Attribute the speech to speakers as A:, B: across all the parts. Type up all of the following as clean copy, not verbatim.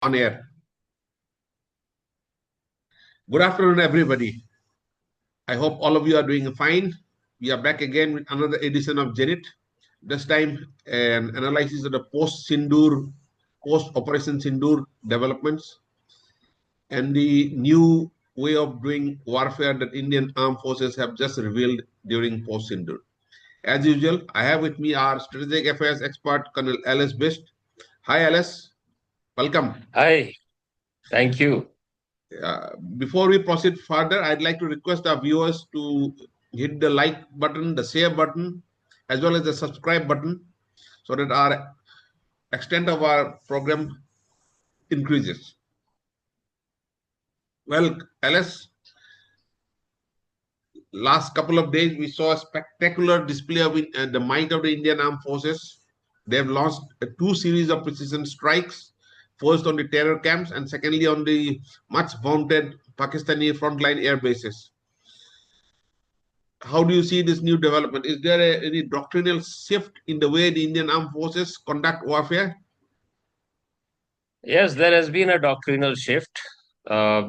A: On air. Good afternoon, everybody. I hope all of you are doing fine. We are back again with another edition of Janet. This time, an analysis of the post-Operation Sindoor developments and the new way of doing warfare that Indian armed forces have just revealed during post-Sindoor. As usual, I have with me our strategic affairs expert, Colonel Alice Best. Hi, Alice. Welcome.
B: Hi, thank you.
A: Before we proceed further, I'd like to request our viewers to hit the like button, the share button, as well as the subscribe button so that our extent of our program increases. Well, Alice, last couple of days we saw a spectacular display of the might of the Indian Armed Forces. They have launched two series of precision strikes, first on the terror camps and secondly on the much vaunted Pakistani frontline air bases. How do you see this new development? Is there any doctrinal shift in the way the Indian armed forces conduct warfare?
B: Yes, there has been a doctrinal shift. Uh,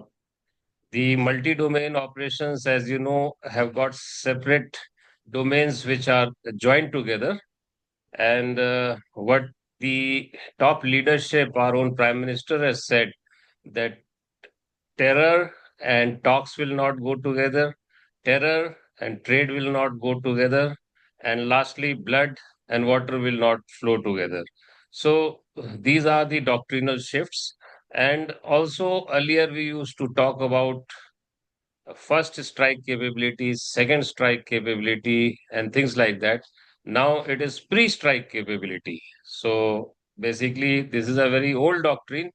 B: the multi-domain operations, as you know, have got separate domains which are joined together. And what the top leadership, our own Prime Minister, has said that terror and talks will not go together, terror and trade will not go together, and lastly, blood and water will not flow together. So, these are the doctrinal shifts. And also, earlier we used to talk about first strike capabilities, second strike capability, and things like that. Now it is pre-strike capability. So basically, this is a very old doctrine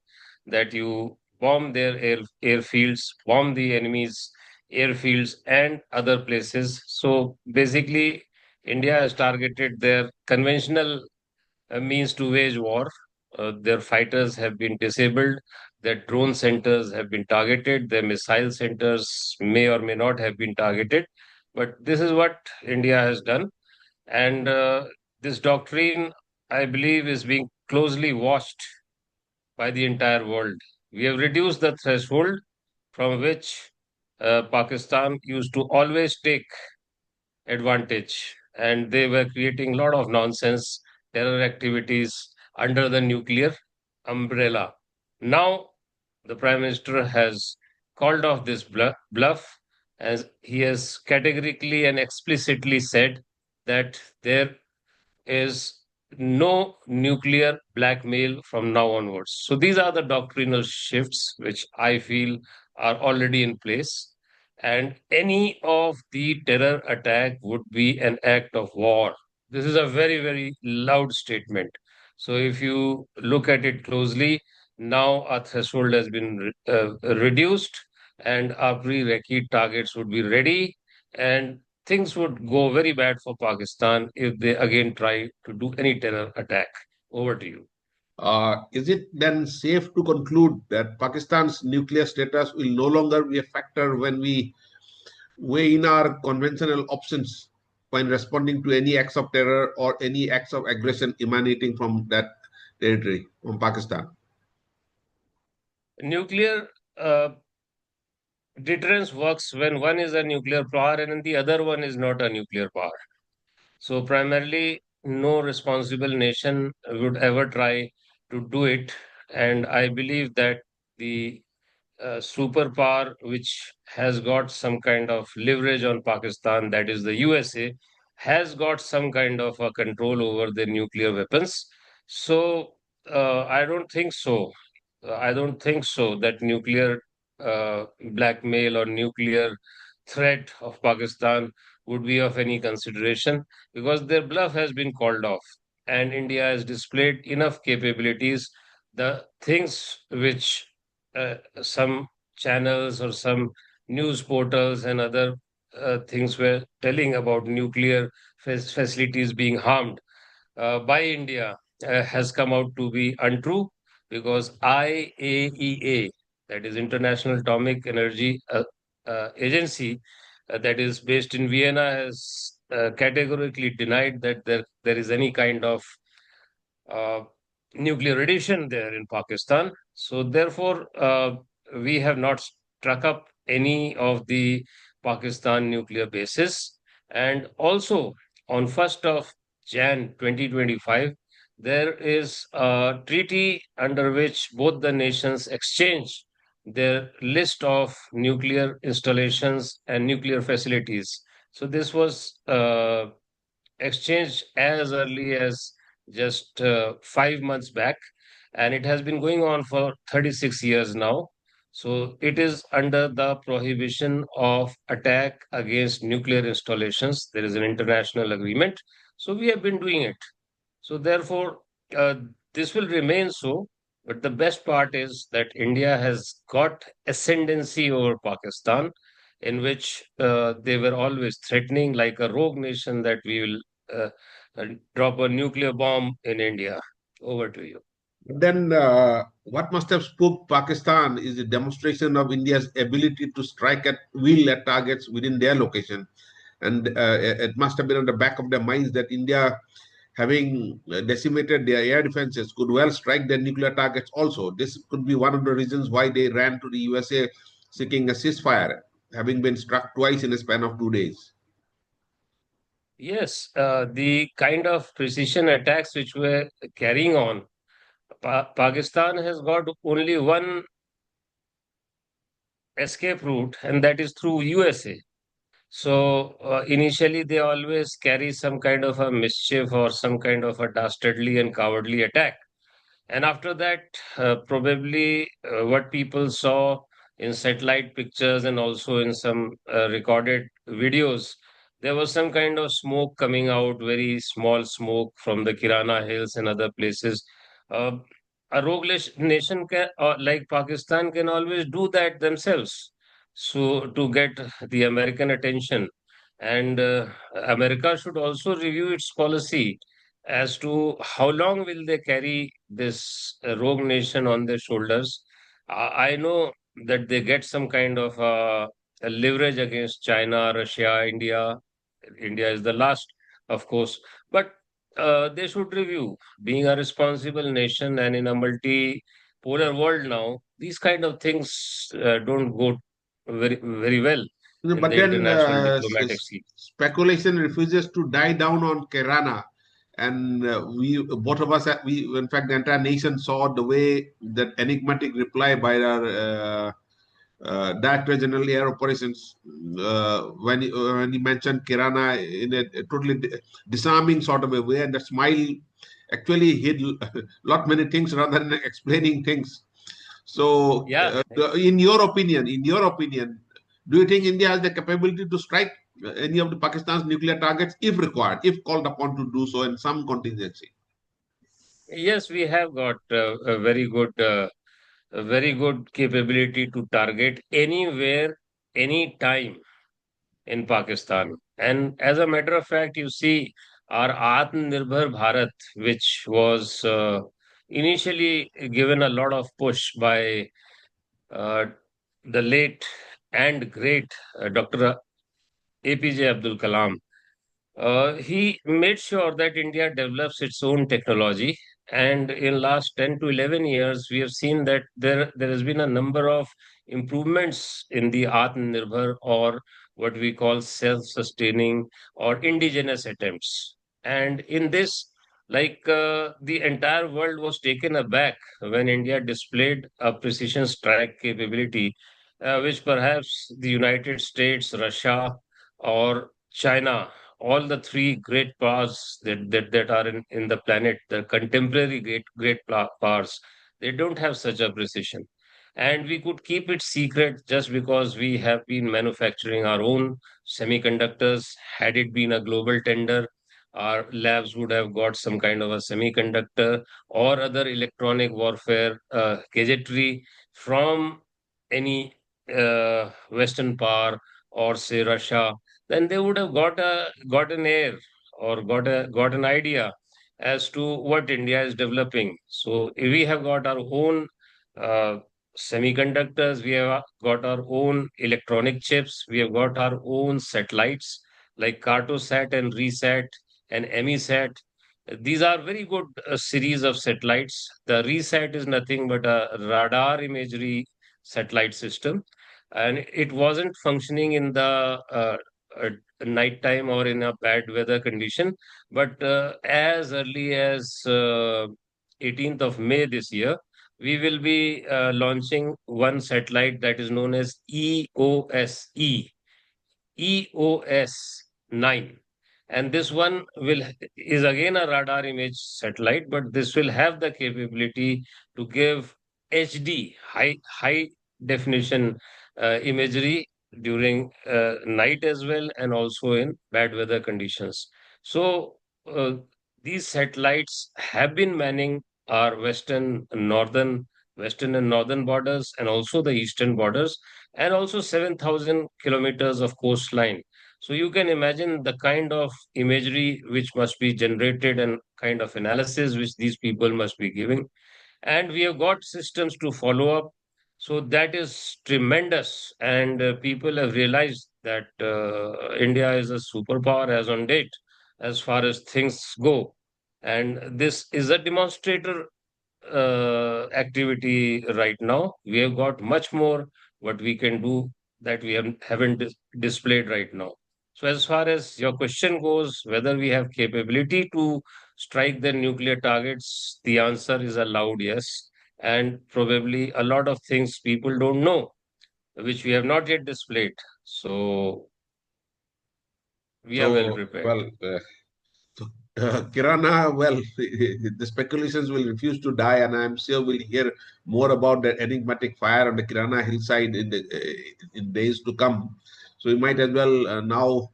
B: that you bomb their airfields, bomb the enemy's airfields and other places. So basically, India has targeted their conventional means to wage war. Their fighters have been disabled, their drone centers have been targeted, their missile centers may or may not have been targeted. But this is what India has done. And this doctrine, I believe, is being closely watched by the entire world. We have reduced the threshold from which Pakistan used to always take advantage, and they were creating a lot of nonsense, terror activities under the nuclear umbrella. Now, the Prime Minister has called off this bluff, as he has categorically and explicitly said that there is no nuclear blackmail from now onwards. So these are the doctrinal shifts which I feel are already in place. And any of the terror attack would be an act of war. This is a very, very loud statement. So if you look at it closely, now our threshold has been reduced and our pre-recce targets would be ready. And things would go very bad for Pakistan if they again try to do any terror attack. Over to you.
A: Is it then safe to conclude that Pakistan's nuclear status will no longer be a factor when we weigh in our conventional options when responding to any acts of terror or any acts of aggression emanating from that territory, from Pakistan?
B: Nuclear uh, deterrence works when one is a nuclear power and the other one is not a nuclear power. So, primarily, no responsible nation would ever try to do it. And I believe that the superpower which has got some kind of leverage on Pakistan, that is the USA, has got some kind of a control over the nuclear weapons. So I don't think so. I don't think so that nuclear blackmail or nuclear threat of Pakistan would be of any consideration because their bluff has been called off and India has displayed enough capabilities. The things which some channels or some news portals and other things were telling about nuclear facilities being harmed by India has come out to be untrue because IAEA, that is International Atomic Energy Agency, that is based in Vienna, has categorically denied that there is any kind of uh, nuclear edition there in Pakistan. So therefore, we have not struck up any of the Pakistan nuclear bases. And also on 1st of Jan 2025, there is a treaty under which both the nations exchange their list of nuclear installations and nuclear facilities. So this was exchanged as early as just 5 months back, and it has been going on for 36 years now. So it is under the prohibition of attack against nuclear installations. There is an international agreement. So we have been doing it. So therefore, uh, this will remain so. But the best part is that India has got ascendancy over Pakistan, in which they were always threatening, like a rogue nation, that we will uh, drop a nuclear bomb in India. Over to you.
A: Then, what must have spooked Pakistan is a demonstration of India's ability to strike at will at targets within their location. And it must have been on the back of their minds that India, having decimated their air defenses, could well strike their nuclear targets also. This could be one of the reasons why they ran to the USA seeking a ceasefire, having been struck twice in a span of 2 days.
B: Yes, the kind of precision attacks which were carrying on, Pakistan has got only one escape route, and that is through USA. So initially, they always carry some kind of a mischief or some kind of a dastardly and cowardly attack. And after that, probably what people saw in satellite pictures and also in some recorded videos, there was some kind of smoke coming out, very small smoke from the Kirana Hills and other places. Uh, a nation can, like Pakistan can always do that themselves. So to get the American attention, and America should also review its policy as to how long will they carry this rogue nation on their shoulders. I know that they get some kind of a leverage against China, Russia, India. India is the last, of course, but they should review. Being a responsible nation and in a multi-polar world now, these kind of things don't go very well in
A: But
B: the
A: then
B: international diplomatic scene.
A: speculation refuses to die down on Kerana, and we both of us, in fact, the entire nation saw the way that enigmatic reply by our Director General Air Operations when he mentioned Kirana in a totally disarming sort of a way, and the smile actually hid lot many things rather than explaining things. So,
B: Yeah.
A: in your opinion, do you think India has the capability to strike any of the Pakistan's nuclear targets if required, if called upon to do so in some contingency?
B: Yes, we have got a very good capability to target anywhere, anytime in Pakistan. And as a matter of fact, you see, our Atmanirbhar Bharat, which was initially given a lot of push by uh, the late and great Dr. APJ Abdul Kalam. He made sure that India develops its own technology. And in last 10 to 11 years, we have seen that there has been a number of improvements in the Atmanirbhar, or what we call self-sustaining or indigenous attempts. And in this, like the entire world was taken aback when India displayed a precision strike capability, which perhaps the United States, Russia, or China, all the three great powers that are in the planet, the contemporary powers, they don't have such a precision. And we could keep it secret just because we have been manufacturing our own semiconductors. Had it been a global tender, our labs would have got some kind of a semiconductor or other electronic warfare gadgetry from any Western power, or say Russia. Then they would have got an air, or got an idea as to what India is developing. So we have got our own uh, semiconductors, we have got our own electronic chips, we have got our own satellites like Cartosat and Resat and EMISat. These are very good series of satellites. The RESAT is nothing but a radar imagery satellite system, and it wasn't functioning in the uh, nighttime or in a bad weather condition. But as early as 18th of May this year, we will be launching one satellite that is known as EOS 9. And this one will is again a radar image satellite, but this will have the capability to give HD, high definition imagery during night as well, and also in bad weather conditions. So uh, these satellites have been manning our western and northern borders, and also the eastern borders, and also 7,000 kilometers of coastline. So you can imagine the kind of imagery which must be generated and kind of analysis which these people must be giving. And we have got systems to follow up. So that is tremendous. And people have realized that India is a superpower as on date, as far as things go. And this is a demonstrator activity right now. We have got much more what we can do that we haven't displayed right now. So, as far as your question goes, whether we have capability to strike the nuclear targets, the answer is a loud yes. And probably a lot of things people don't know, which we have not yet displayed. So, we are well
A: So,
B: prepared.
A: well, Kirana, well, the speculations will refuse to die, and I'm sure we'll hear more about that enigmatic fire on the Kirana hillside in days to come. So we might as well now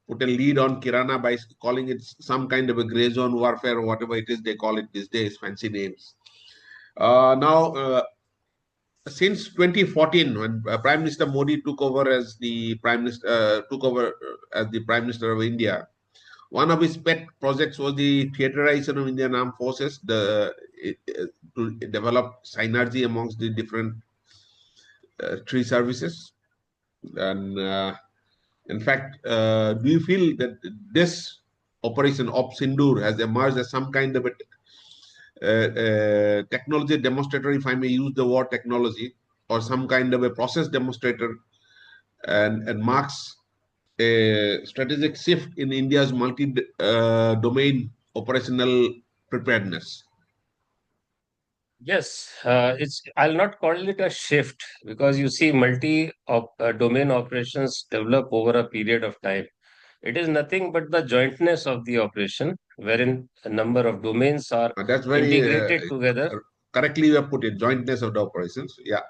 A: put a lead on Kirana by calling it some kind of a gray zone warfare or whatever it is they call it these days, fancy names. Now, since 2014, when Prime Minister Modi took over as the Prime Minister of India, one of his pet projects was the theaterization of Indian armed forces, to develop synergy amongst the different three services. And in fact, do you feel that this operation Op Sindoor has emerged as some kind of a technology demonstrator, if I may use the word technology, or some kind of a process demonstrator, and marks a strategic shift in India's multi-domain operational preparedness?
B: Yes, it's. I'll not call it a shift because you see, domain operations develop over a period of time. It is nothing but the jointness of the operation, wherein a number of domains are
A: That's very
B: integrated together.
A: correctly you have put it, jointness of the operations. Yeah.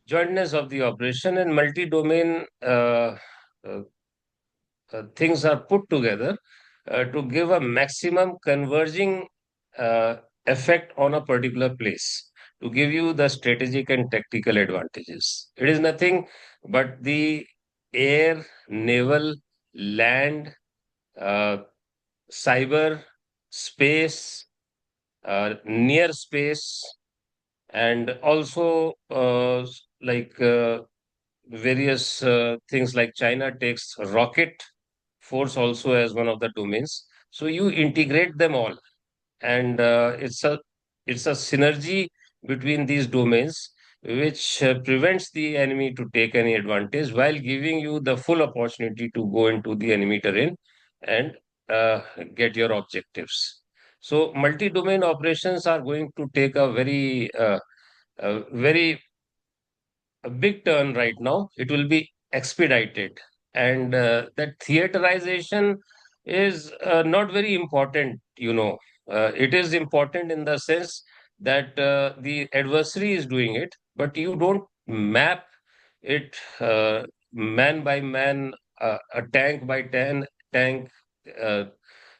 B: Jointness of the operation and multi-domain uh, things are put together to give a maximum converging uh, effect on a particular place, to give you the strategic and tactical advantages. It is nothing but the air, naval, land, uh, cyber, space, near space, and also various things like China takes rocket force also as one of the domains. So you integrate them all, and it's a synergy between these domains which prevents the enemy to take any advantage while giving you the full opportunity to go into the enemy terrain and uh, get your objectives. So multi-domain operations are going to take a very a big turn right now. It will be expedited. And that theaterization is not very important, you know. It is important in the sense that the adversary is doing it, but you don't map it man by man, a tank by tank, uh,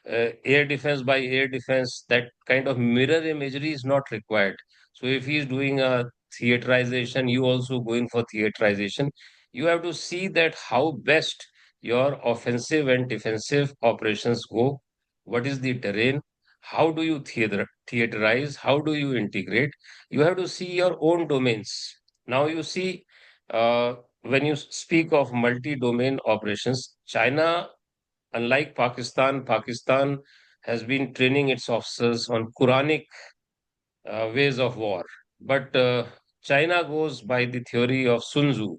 B: air defense by air defense. That kind of mirror imagery is not required. So if he is doing a theaterization, you also going for theaterization. You have to see that how best your offensive and defensive operations go. What is the terrain? How do you theaterize? How do you integrate? You have to see your own domains. Now you see, when you speak of multi-domain operations, China, unlike Pakistan has been training its officers on Quranic ways of war. But China goes by the theory of Sun Tzu,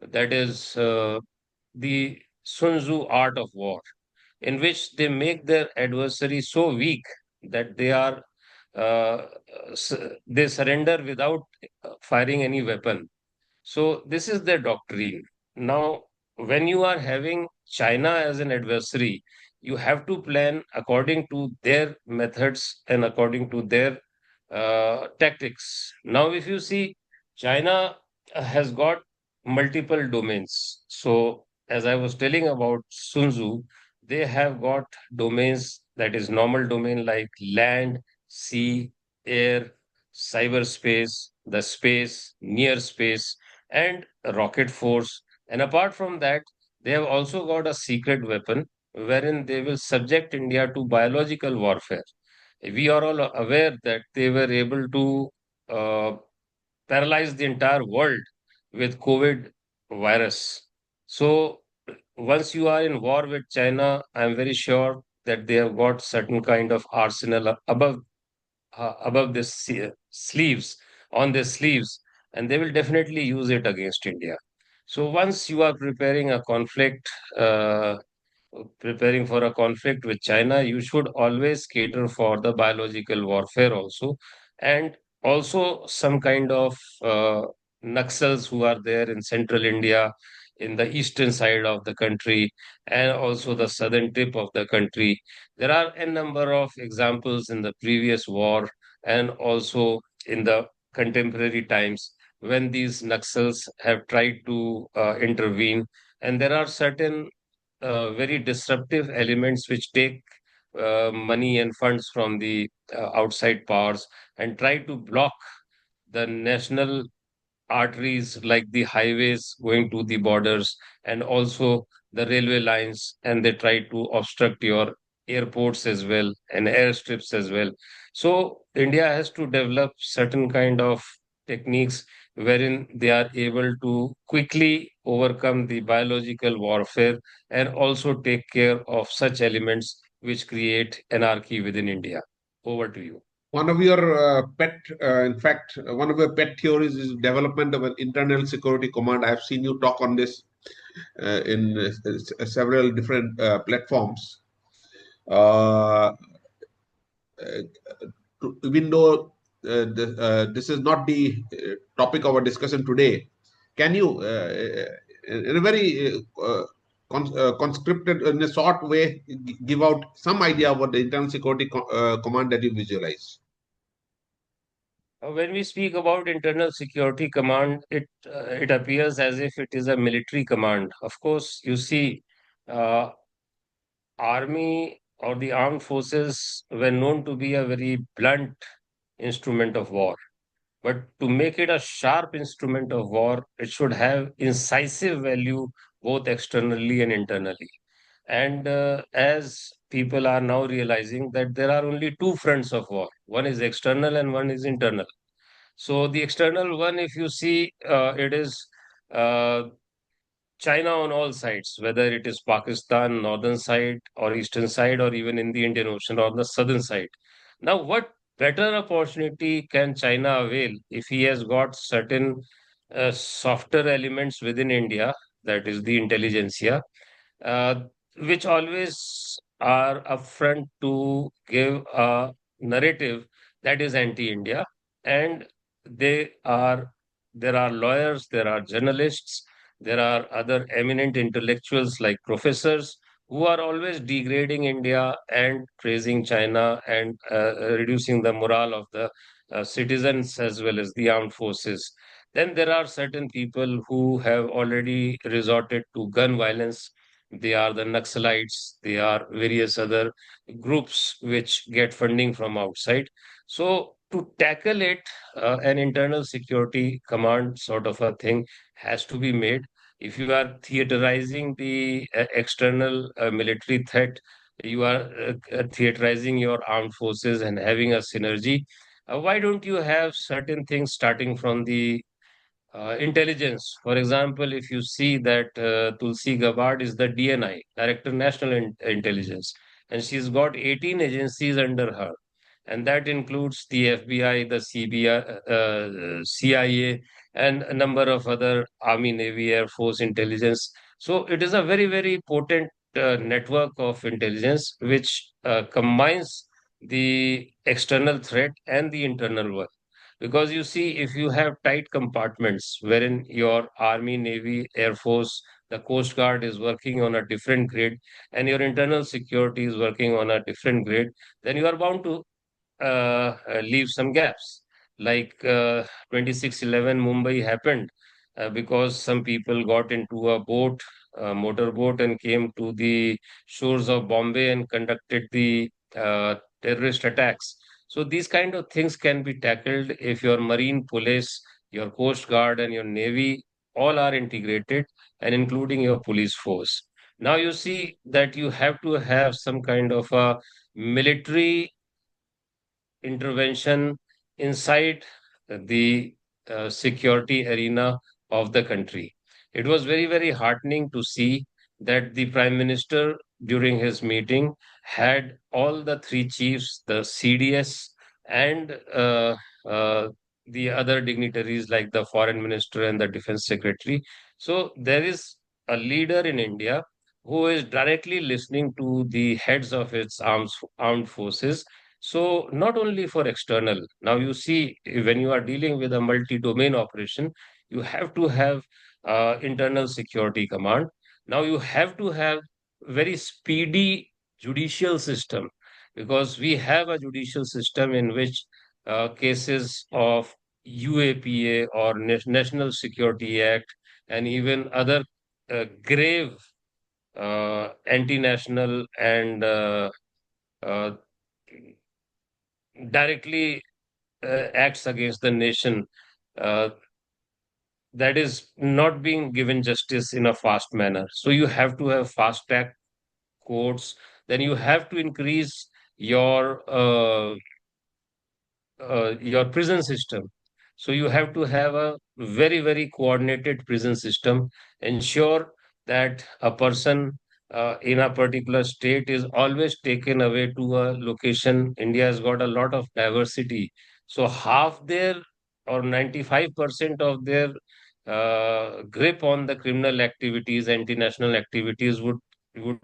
B: that is the Sun Tzu art of war, in which they make their adversary so weak that uh, they surrender without firing any weapon. So this is their doctrine. Now, when you are having China as an adversary, you have to plan according to their methods and according to their tactics. Now, if you see, China has got multiple domains. So, as I was telling about Sun Tzu, they have got domains, that is normal domain like land, sea, air, cyberspace, the space, near space, and rocket force. And apart from that, they have also got a secret weapon wherein they will subject India to biological warfare. We are all aware that they were able to uh, paralyze the entire world with COVID virus. So once you are in war with China, I'm very sure that they have got certain kind of arsenal above the sleeves, on their sleeves, and they will definitely use it against India. So once you are preparing for a conflict with China, you should always cater for the biological warfare also, and also some kind of Naxals who are there in central India, in the eastern side of the country, and also the southern tip of the country. There are a number of examples in the previous war and also in the contemporary times when these Naxals have tried to intervene. And there are certain very disruptive elements which take money and funds from the outside powers and try to block the national arteries like the highways going to the borders and also the railway lines, and they try to obstruct your airports as well and airstrips as well. So India has to develop certain kind of techniques wherein they are able to quickly overcome the biological warfare and also take care of such elements which create anarchy within India. Over to you.
A: One of your in fact, one of your pet theories is development of an internal security command. I have seen you talk on this in several different platforms. Uh, Even though this is not the topic of our discussion today, can you, in a very conscripted, in a short way, give out some idea about the internal security command that you visualize?
B: When we speak about internal security command, it appears as if it is a military command. Of course, you see, uh, army or the armed forces were known to be a very blunt instrument of war. But to make it a sharp instrument of war, it should have incisive value both externally and internally. And as people are now realizing that there are only two fronts of war, one is external and one is internal. So the external one, if you see, it is uh, China on all sides, whether it is Pakistan, northern side or eastern side, or even in the Indian Ocean or the southern side. Now, what better opportunity can China avail if he has got certain softer elements within India, that is the intelligentsia, uh, which always are upfront to give a narrative that is anti-India, and they are there are lawyers, there are journalists, there are other eminent intellectuals like professors who are always degrading India and praising China and reducing the morale of the citizens as well as the armed forces. Then there are certain people who have already resorted to gun violence. They are the Naxalites, they are various other groups which get funding from outside. So, to tackle it, an internal security command sort of a thing has to be made. If you are theaterizing the external military threat, you are theaterizing your armed forces and having a synergy. Why don't you have certain things starting from the intelligence? For example, if you see that Tulsi Gabbard is the DNI, Director National Intelligence, and she's got 18 agencies under her, and that includes the FBI, the CBI, CIA, and a number of other Army, Navy, Air Force intelligence. So it is a very, very potent network of intelligence which combines the external threat and the internal one. Because you see, if you have tight compartments wherein your Army, Navy, Air Force, the Coast Guard is working on a different grid, and your internal security is working on a different grid, then you are bound to leave some gaps. Like 26/11 Mumbai happened because some people got into a boat, a motorboat, and came to the shores of Bombay and conducted the terrorist attacks. So these kind of things can be tackled if your marine police, your coast guard, and your navy all are integrated, and including your police force. Now you see that you have to have some kind of a military intervention inside the security arena of the country. It was very, very heartening to see that the Prime Minister, during his meeting, had all the three chiefs, the CDS, and uh, the other dignitaries like the Foreign Minister and the Defense Secretary. So there is a leader in India who is directly listening to the heads of its armed forces, so not only for external, now you see when you are dealing with a multi-domain operation, you have to have internal security command. Now you have to have very speedy judicial system, because we have a judicial system in which cases of UAPA or National Security Act and even other grave anti-national and uh, directly acts against the nation, uh, that is not being given justice in a fast manner. So you have to have fast track courts. Then you have to increase your prison system. So you have to have a very, very coordinated prison system. Ensure that a person in a particular state is always taken away to a location. India has got a lot of diversity. So half their or 95% of their grip on the criminal activities, anti-national activities would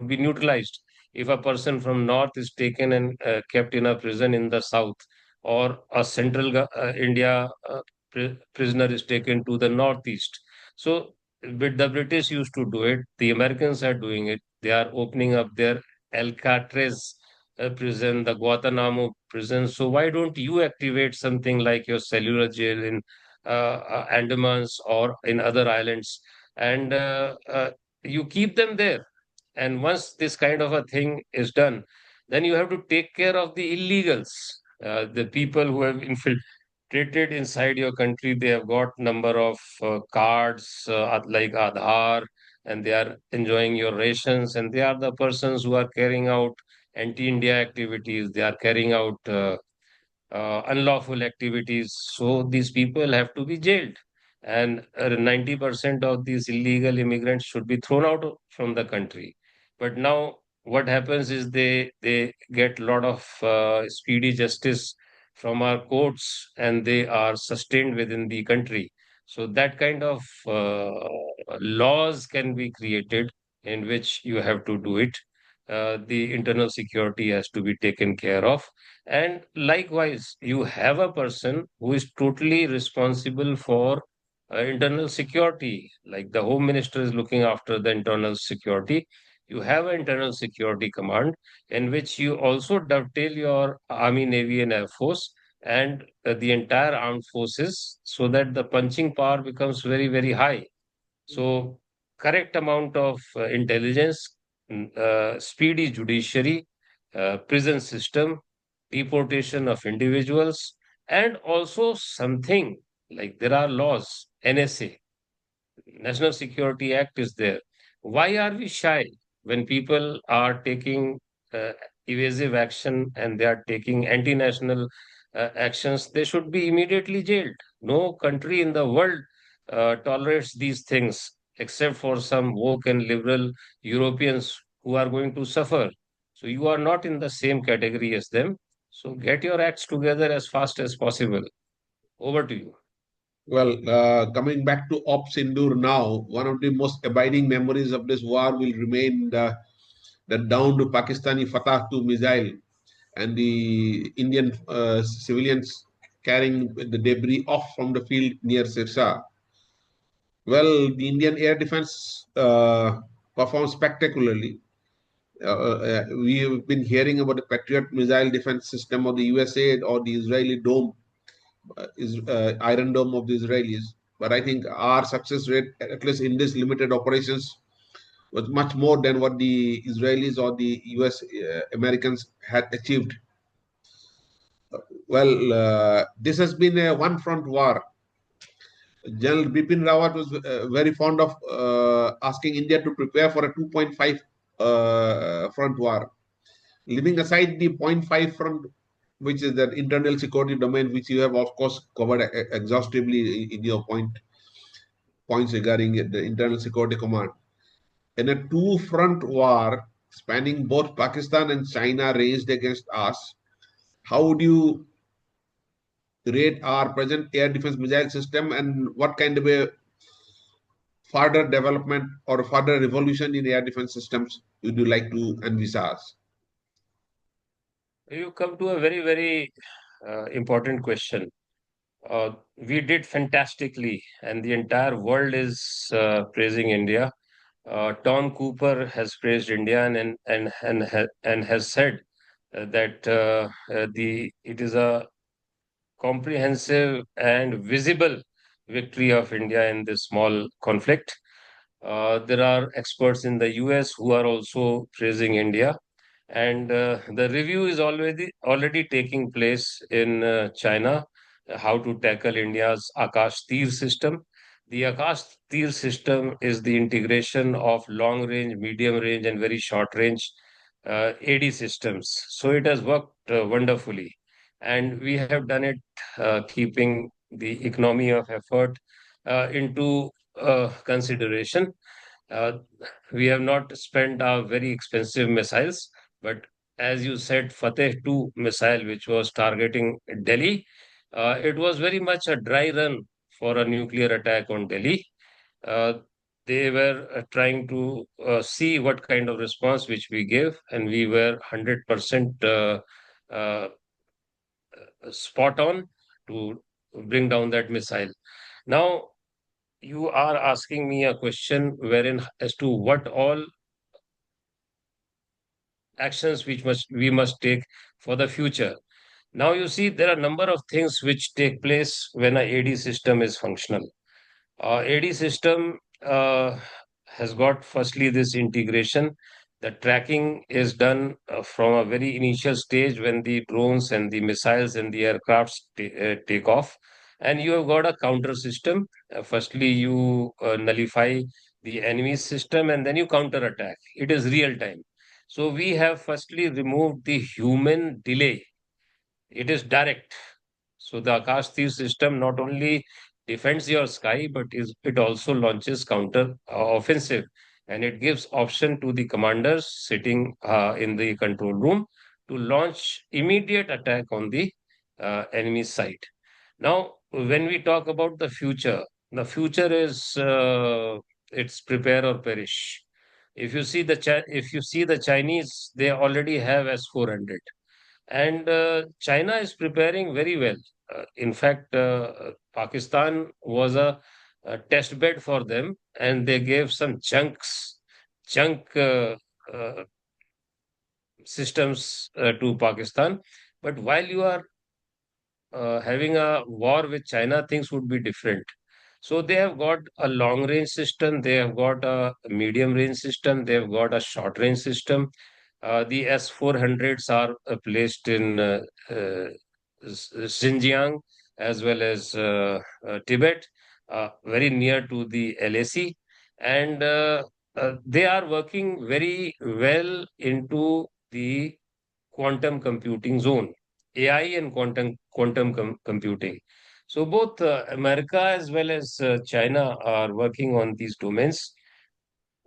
B: be neutralized if a person from north is taken and kept in a prison in the south, or a India prisoner is taken to the northeast. So, but the British used to do it. The Americans are doing it. They are opening up their Alcatraz prison, the Guantanamo prison. So why don't you activate something like your cellular jail in Andamans or in other islands, and you keep them there? And once this kind of a thing is done, then you have to take care of the illegals, the people who have infiltrated inside your country. They have got number of cards like Aadhaar, and they are enjoying your rations, and they are the persons who are carrying out anti-India activities. They are carrying out unlawful activities. So these people have to be jailed. And 90% of these illegal immigrants should be thrown out from the country. But now what happens is they get a lot of speedy justice from our courts, and they are sustained within the country. So that kind of laws can be created in which you have to do it. The internal security has to be taken care of, and likewise, you have a person who is totally responsible for internal security. Like the Home Minister is looking after the internal security. You have an internal security command in which you also dovetail your Army, Navy, and Air Force and the entire armed forces, so that the punching power becomes very, very high. So, correct amount of intelligence, speedy judiciary, prison system, deportation of individuals, and also something like there are laws, NSA, National Security Act is there. Why are we shy when people are taking uh, evasive action and they are taking anti-national actions? They should be immediately jailed. No country in the world tolerates these things except for some woke and liberal Europeans who are going to suffer. So you are not in the same category as them. So get your acts together as fast as possible. Over to you.
A: Well, coming back to Op Sindoor now, one of the most abiding memories of this war will remain the downed Pakistani Fatah 2 missile and the Indian civilians carrying the debris off from the field near Sirsa. Well, the Indian air defense performed spectacularly. We have been hearing about the Patriot missile defense system of the USA or the Israeli dome, Iron Dome of the Israelis. But I think our success rate, at least in this limited operations, was much more than what the Israelis or the US Americans had achieved. Well, this has been a one front war. General Bipin Rawat was very fond of asking India to prepare for a 2.5 front war. Leaving aside the point 0.5 front, which is that internal security domain, which you have, of course, covered exhaustively in your points regarding the internal security command. In a two front war spanning both Pakistan and China raged against us, how would you rate our present air defense missile system, and what kind of a further development or further revolution in air defense systems would you like to envisage?
B: You come to a very, very important question. We did fantastically, and the entire world is praising India. Tom Cooper has praised India and has said that the it is a comprehensive and visible victory of India in this small conflict. There are experts in the US who are also praising India, and the review is already taking place in China. How to tackle India's Akash system. The Akash system is the integration of long range, medium range, and very short range AD systems. So it has worked wonderfully, and we have done it keeping the economy of effort into consideration. uh, we have not spent our very expensive missiles, but as you said, Fateh 2 missile, which was targeting Delhi, it was very much a dry run for a nuclear attack on Delhi. Uh, they were trying to see what kind of response which we gave, and we were 100% uh, spot on to bring down that missile. Now, you are asking me a question wherein as to what all actions which must we must take for the future. Now you see there are a number of things which take place when a AD system is functional. AD system has got firstly this integration. The tracking is done from a very initial stage when the drones and the missiles and the aircrafts take off. And you have got a counter system. Firstly, you nullify the enemy system and then you counter attack. It is real time. So we have firstly removed the human delay. It is direct. So the Akash system not only defends your sky, but it also launches counter offensive, and it gives option to the commanders sitting in the control room to launch immediate attack on the enemy side. Now, when we talk about the future is it's prepare or perish. If you see the Chinese, they already have S-400, and China is preparing very well. In fact, Pakistan was a test bed for them, and they gave some junk systems to Pakistan. But while you are having a war with China, things would be different. So they have got a long range system, they have got a medium range system, they have got a short range system. The S-400s are placed in Xinjiang as well as Tibet, very near to the LAC, and they are working very well into the quantum computing zone, AI and quantum computing. So both America as well as China are working on these domains.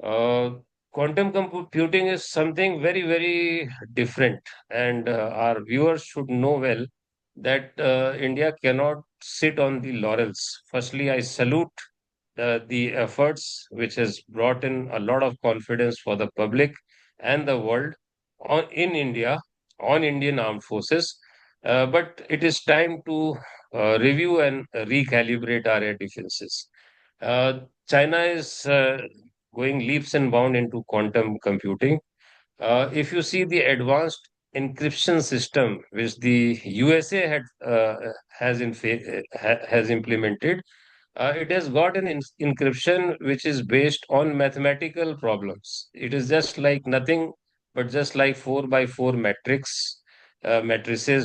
B: Uh, quantum computing is something very, very different, and our viewers should know well that India cannot sit on the laurels. Firstly, I salute the efforts which has brought in a lot of confidence for the public and the world in India on Indian armed forces. But it is time to review and recalibrate our air defenses. Uh, China is going leaps and bounds into quantum computing. If you see the advanced encryption system which the USA has implemented, it has got an encryption which is based on mathematical problems. It is just like nothing but just like 4 by 4 matrices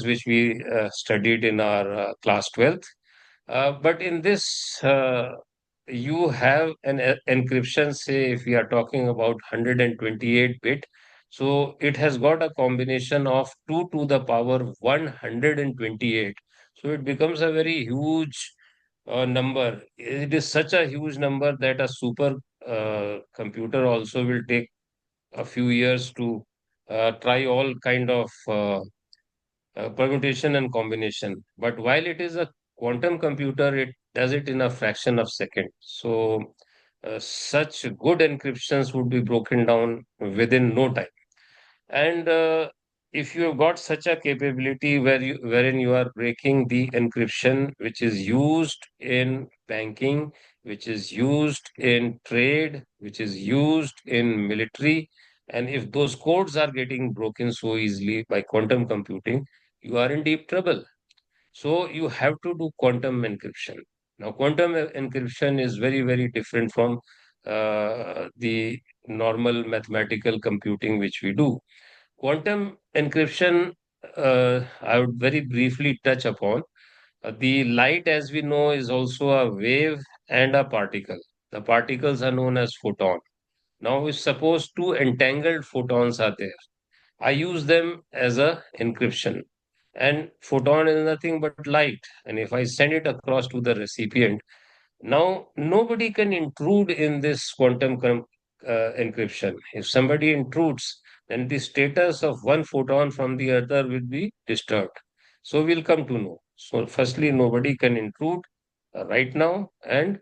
B: which we studied in our class 12th. But in this, you have an encryption, say, if we are talking about 128 bit. So it has got a combination of 2 to the power 128. So it becomes a very huge number. It is such a huge number that a super computer also will take a few years to try all kind of permutation and combination. But while it is a quantum computer, it does it in a fraction of second. So such good encryptions would be broken down within no time. And if you have got such a capability wherein you are breaking the encryption, which is used in banking, which is used in trade, which is used in military, and if those codes are getting broken so easily by quantum computing, you are in deep trouble. So you have to do quantum encryption. Now, quantum encryption is very, very different from the normal mathematical computing which we do. Quantum encryption, I would very briefly touch upon. The light, as we know, is also a wave and a particle. The particles are known as photon. Now, if suppose two entangled photons are there, I use them as a encryption. And photon is nothing but light. And if I send it across to the recipient, now, nobody can intrude in this encryption. If somebody intrudes, then the status of one photon from the other will be disturbed. So we'll come to know. So, firstly, nobody can intrude right now, and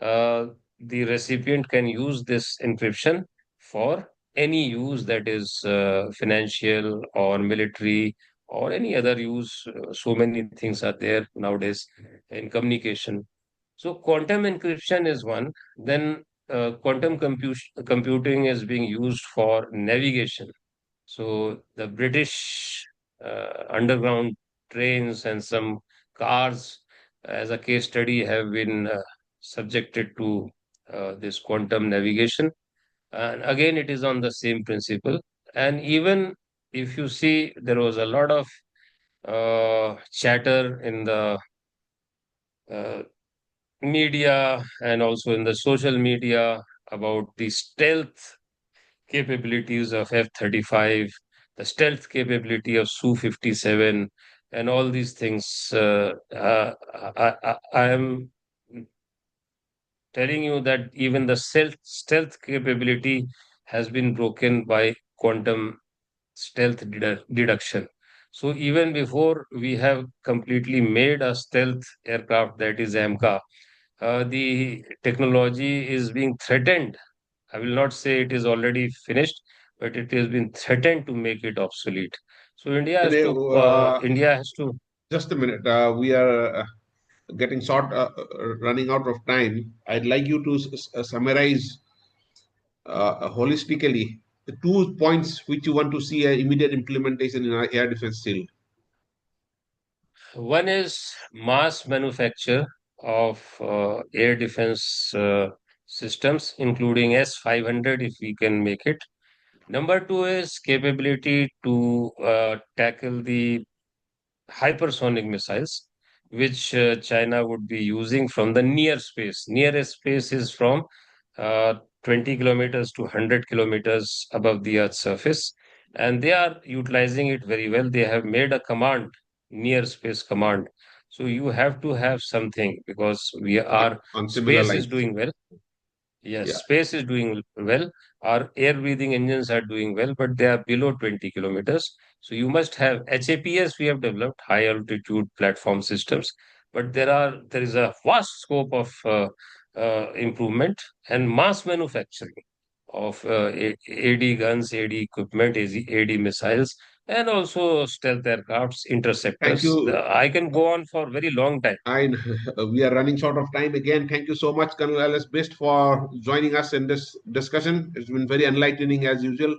B: uh, the recipient can use this encryption for any use, that is financial or military or any other use. So many things are there nowadays in communication. So quantum encryption is one. Then computing is being used for navigation. So the British underground trains and some cars, as a case study, have been subjected to this quantum navigation. And again, it is on the same principle. And even if you see, there was a lot of chatter in the uh, media and also in the social media about the stealth capabilities of F-35, the stealth capability of Su-57, and all these things. I am telling you that even the stealth capability has been broken by quantum stealth deduction. So even before we have completely made a stealth aircraft, that is AMCA, the technology is being threatened. I will not say it is already finished, but it has been threatened to make it obsolete. So
A: Today,
B: India has to.
A: just a minute. We are getting running out of time. I'd like you to summarize holistically the 2 points which you want to see immediate implementation in our air defense field.
B: One is mass manufacture of air defense systems, including S-500, if we can make it. Number two is capability to tackle the hypersonic missiles, which China would be using from the near space. Nearest space is from uh, 20 kilometers to 100 kilometers above the Earth's surface. And they are utilizing it very well. They have made a command, near space command. So you have to have something because
A: on,
B: our
A: on similar
B: space is
A: lines.
B: doing well. Yes,
A: Yeah.
B: space is doing well. Our air breathing engines are doing well, but they are below 20 kilometers. So you must have HAPS, we have developed high altitude platform systems, but there is a vast scope of improvement and mass manufacturing of AD guns, AD equipment, AD missiles, and also stealth aircrafts,
A: Thank
B: interceptors.
A: you.
B: I can go on for very long time.
A: I We are running short of time again. Thank you so much, Colonel Alice Best, for joining us in this discussion. It's been very enlightening as usual.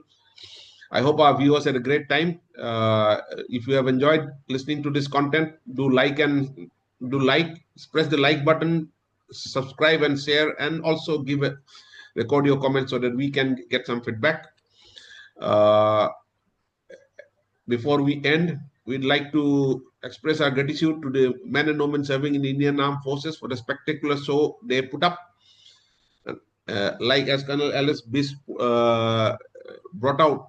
A: I hope our viewers had a great time. If you have enjoyed listening to this content, do like, press the like button, subscribe and share, and also record your comments so that we can get some feedback. Uh, Before we end, we'd like to express our gratitude to the men and women serving in the Indian Armed Forces for the spectacular show they put up. Like as Colonel Alice Biss brought out,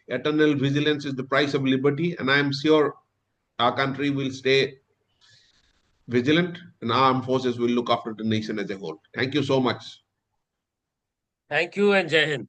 A: eternal vigilance is the price of liberty, and I am sure our country will stay vigilant and our armed forces will look after the nation as a whole. Thank you so much.
B: Thank you and Jai Hind.